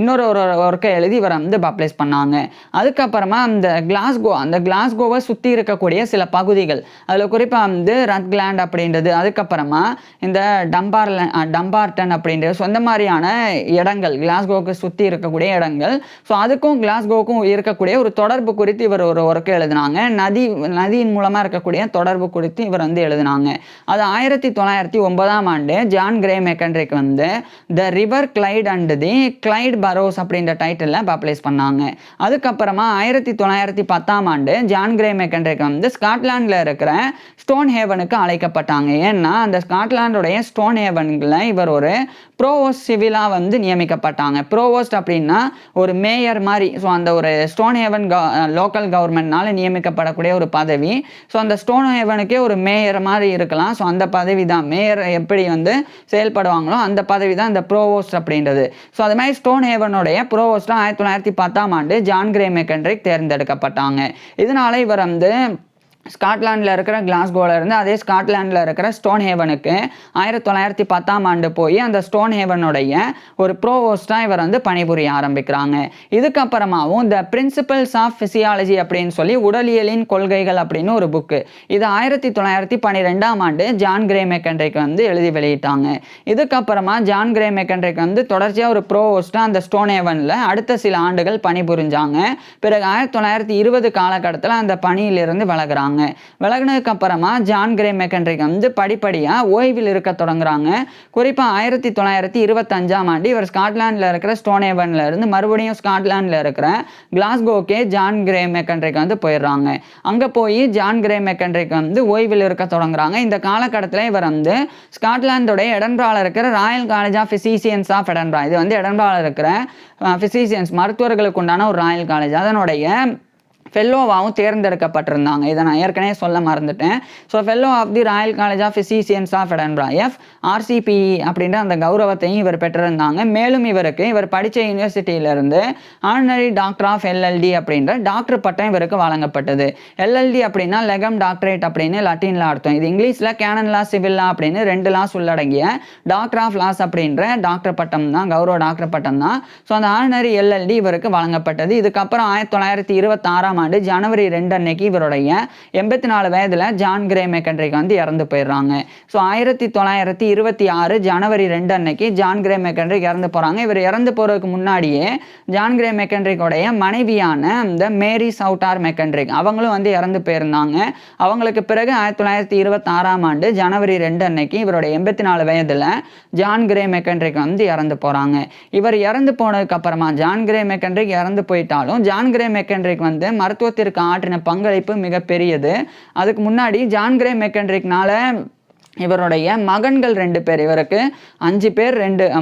Speaker 1: இன்னொரு ஒர்க்கை எழுதி இவர் வந்து பப்ளிஷ் பண்ணாங்க. அதுக்கப்புறமா அந்த கிளாஸ்கோவை சுற்றி இருக்கக்கூடிய சில பகுதிகள், அதில் குறிப்பாக வந்து ரத் கிளாண்ட் அப்படின்றது, அதுக்கப்புறமா இந்த டம்பார்டன் அப்படின்றது, சொந்த மாதிரியான இடங்கள் கிளாஸ்கோவுக்கு சுற்றி இருக்கக்கூடிய இடங்கள். ஸோ அதுக்கும் கிளாஸ்கோவுக்கும் இருக்கக்கூடிய ஒரு தொடர்பு குறித்து இவர் ஒரு ஒர்க்கு எழுதினாங்க. நதியின் மூலமாக இருக்கக்கூடிய தொடர்பு குறித்து இவர் வந்து எழுதினாங்க. அது 1909ஆம் ஆண்டு ஜான் கிரே மெக்கன்ட்ரிக் வந்து the river glide and the glide burrows அப்படின்ற டைட்டிலில் பப்ளிஷ் பண்ணாங்க. அதுக்கப்புறமா 1910ஆம் ஆண்டு ஜான் கிரே மெக்கன்ட்ரிக் வந்து ஸ்காட்லாண்டில் இருக்கிற ஸ்டோன் ஹேவனுக்கு அழைக்கப்பட்டாங்க. ஏன்னா அந்த ஸ்காட்லாண்டுடைய ஸ்டோன் ஹேவனில் இவர் ஒரு ப்ரோவோஸ்ட் சிவிலாக வந்து நியமிக்கப்பட்டாங்க. ப்ரோவோஸ்ட் அப்படின்னா ஒரு மேயர் மாதிரி. ஸோ அந்த ஒரு ஸ்டோன் ஹேவன் லோக்கல் கவர்மெண்ட்னால நியமிக்கப்படக்கூடிய ஒரு பதவி. ஸோ அந்த ஸ்டோன் ஹேவனுக்கே ஒரு மேயர் மாதிரி இருக்கலாம். ஸோ அந்த பதவி தான், மேயர் எப்படி வந்து செயல்படுவாங்களோ அந்த பதவி தான் இந்த ப்ரோவோஸ்ட் அப்படின்றது. ஸோ அது மாதிரி ஸ்டோன் ஹேவனுடைய ப்ரோவோஸ்ட்டாக 1910ஆம் ஆண்டு ஜான் கிரே மெக்கன்ட்ரிக் தேர்ந்தெடுக்கப்பட்டாங்க. இதனால இவர் வந்து ஸ்காட்லாண்டில் இருக்கிற கிளாஸ்கோவில் இருந்து அதே ஸ்காட்லாண்டில் இருக்கிற ஸ்டோன் ஹேவனுக்கு 1910ஆம் ஆண்டு போய் அந்த ஸ்டோன் ஹேவனுடைய ஒரு ப்ரோவோஸ்டாக இவர் வந்து பணிபுரிய ஆரம்பிக்கிறாங்க. இதுக்கப்புறமாவும் த பிரின்சிபல்ஸ் ஆஃப் ஃபிசியாலஜி அப்படின்னு சொல்லி உடலியலின் கொள்கைகள் அப்படின்னு ஒரு புக்கு, இது 1912ஆம் ஆண்டு ஜான் கிரே மெக்கன்ட்ரிக் வந்து எழுதி வெளியிட்டாங்க. இதுக்கப்புறமா ஜான் கிரே மெக்கன்ட்ரிக் வந்து தொடர்ச்சியாக ஒரு ப்ரோவோஸ்டாக அந்த ஸ்டோன் ஹேவனில் அடுத்த சில ஆண்டுகள் பணிபுரிஞ்சாங்க. பிறகு 1920 காலகட்டத்தில் அந்த பணியிலிருந்து விலகுறாங்க. விலகினதுக்கு அப்புறமா ஜான் கிரே மெக்கன்ட்ரிக் வந்து படிப்படியாக ஓய்வில் இருக்க தொடங்குறாங்க. குறிப்பாக 1925ஆம் ஆண்டு இவர் ஸ்காட்லாண்டில் இருக்கிற ஸ்டோன் ஹேவனில் இருந்து மறுபடியும் ஸ்காட்லாண்டில் இருக்கிற கிளாஸ்கோக்கே ஜான் கிரே மெக்கன்ட்ரிக் வந்து போயிடுறாங்க. அங்கே போய் ஜான் கிரே மெக்கன்ட்ரிக் வந்து ஓய்வில் இருக்க தொடங்குறாங்க. இந்த காலகட்டத்தில் இவர் வந்து ஸ்காட்லாந்துடைய எடன்பிராவில் இருக்கிற royal college of physicians of Edinburgh, இது வந்து எடன்பிராவில் இருக்கிற ஃபிசிசியன்ஸ் மருத்துவர்களுக்கு உண்டான ஒரு ராயல் காலேஜ், அதனுடைய ஃபெல்லோவாகவும் தேர்ந்தெடுக்கப்பட்டிருந்தாங்க. இதை நான் ஏற்கனவே சொல்ல மறந்துட்டேன். So fellow of the royal college of physicians of Edinburgh RCPE அப்படின்ற அந்த கௌரவத்தையும் இவர் பெற்றிருந்தாங்க. மேலும் இவர் படித்த யூனிவர்சிட்டியிலிருந்து ஆனரரி டாக்டர் ஆஃப் LLD அப்படின்ற டாக்டர் பட்டம் இவருக்கு வழங்கப்பட்டது. LLD அப்படின்னா லெகம் டாக்டரேட் அப்படின்னு லட்டினில் அர்த்தம். இது இங்கிலீஷில் கேனன் லா, சிவில் லா அப்படின்னு 2 லாஸ் உள்ளடங்கிய டாக்டர் ஆஃப் லாஸ் அப்படின்ற டாக்டர் பட்டம் தான், கௌரவ டாக்டர் பட்டம் தான். ஸோ அந்த ஆனரரி LLD இவருக்கு வழங்கப்பட்டது. இதுக்கப்புறம் 1926ஆம் ஆண்டு ஜனவரி 2 அன்னைக்கு இவருடைய 84 வயதில் ஜான் கிரே மெக்கன்ட்ரிக் வந்து இறந்து போயிடுறாங்க. ஸோ 1926 ஜனவரி 2 அன்னைக்கு ஜான் கிரே மெக்கன்ட்ரிக் இறந்து போகிறாங்க. இவர் இறந்து போகிறதுக்கு முன்னாடியே ஜான் கிரே மெக்கன்ட்ரிக்கோடைய மனைவியான இந்த மேரி சவுட்டார் மெக்கன்ட்ரிக் அவங்களும் வந்து இறந்து போயிருந்தாங்க. அவங்களுக்கு பிறகு 1926ஆம் ஆண்டு ஜனவரி 2 அன்னைக்கு இவருடைய 84 வயதில் ஜான் கிரே மெக்கன்ட்ரிக் வந்து இறந்து போகிறாங்க. இவர் இறந்து போனதுக்கு அப்புறமா ஜான் கிரே மெக்கன்ட்ரிக் இறந்து போயிட்டாலும் ஜான் கிரே மெக்கன்ட்ரிக் வந்து மருத்துவத்திற்கு ஆற்றின பங்களிப்பு மிகப்பெரியது. அதுக்கு முன்னாடி ஜான் கிரே மெக்கன்ட்ரிக்னால இவருடைய மகன்கள் 2 பேர், இவருக்கு 5 பேர்,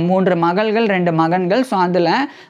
Speaker 1: 3 மகள்கள் 2 மகன்கள். ஸோ அதில்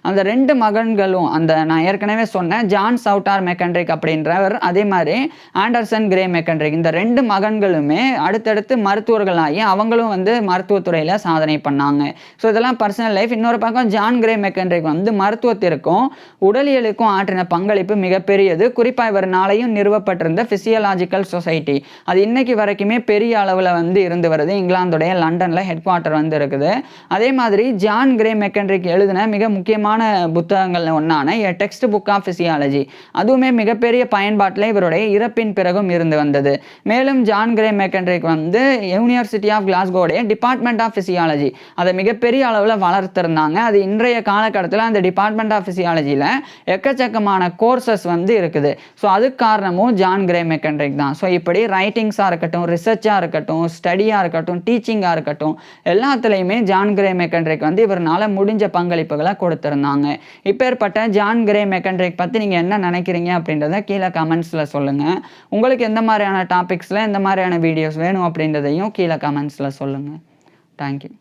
Speaker 1: அந்த 2 மகன்களும் அந்த நான் ஏற்கனவே சொன்னேன் ஜான் சவுட்டார் மெக்கன்ட்ரிக் அப்படின்றவர், அதே மாதிரி ஆண்டர்சன் கிரே மெக்கன்ட்ரிக், இந்த 2 மகன்களுமே அடுத்தடுத்து மருத்துவர்களாகி அவங்களும் வந்து மருத்துவத்துறையில் சாதனை பண்ணாங்க. ஸோ இதெல்லாம் பர்சனல் லைஃப். இன்னொரு பக்கம் ஜான் கிரே மெக்கன்ட்ரிக் வந்து மருத்துவத்திற்கும் உடலியலுக்கும் ஆற்றின பங்களிப்பு மிகப்பெரியது. குறிப்பாக இவர்னாலையும் நிறுவப்பட்டிருந்த ஃபிசியலாஜிக்கல் சொசைட்டி, அது இன்னைக்கு வரைக்குமே பெரிய அளவில் வந்து இருந்து வருது. இங்கிலாந்துடைய லண்டன்ல ஹெட் குவார்ட்டர் வந்து இருக்குது. அதே மாதிரி ஜான் கிரே மெக்கன்ட்ரிக் எழுதின மிக முக்கியமான புத்தகங்கள் ஒன்னான a text book of physiology, அதுவுமே மிகப்பெரிய பயன்பாட்டில் இவருடைய இறப்பின் பிறகும் இருந்து வந்தது. மேலும் ஜான் கிரே மெக்கன்ட்ரிக் வந்து யூனிவர்சிட்டி ஆஃப் கிளாஸ்கோடைய டிபார்ட்மெண்ட் ஆஃப் ஃபிசியாலஜி அதை மிகப்பெரிய அளவில் வளர்த்திருந்தாங்க. அது இன்றைய காலகட்டத்தில் அந்த டிபார்ட்மெண்ட் ஆஃப் ஃபிசியாலஜியில் எக்கச்சக்கமான கோர்சஸ் வந்து இருக்குது. ஸோ அதுக்கு காரணமும் ஜான் கிரே மெக்கன்ட்ரிக் தான். ஸோ இப்படி ரைட்டிங்ஸாக இருக்கட்டும், ரிசர்ச்சாக இருக்கட்டும், ஸ்டடியாக இருக்கட்டும், டீச்சிங்காக இருக்கட்டும், எல்லாத்துலேயுமே ஜான் கிரே மெக்கன்ட்ரிக் வந்து இவரால் முடிஞ்ச பங்களிப்புகளை கொடுத்துருந்தாங்க. இப்பேற்பட்ட ஜான் கிரே மெக்கன்ட்ரிக் பற்றி நீங்கள் என்ன நினைக்கிறீங்க அப்படின்றத கீழே கமெண்ட்ஸில் சொல்லுங்கள். உங்களுக்கு எந்த மாதிரியான டாபிக்ஸில் எந்த மாதிரியான வீடியோஸ் வேணும் அப்படின்றதையும் கீழே கமெண்ட்ஸில் சொல்லுங்கள். தேங்க்யூ.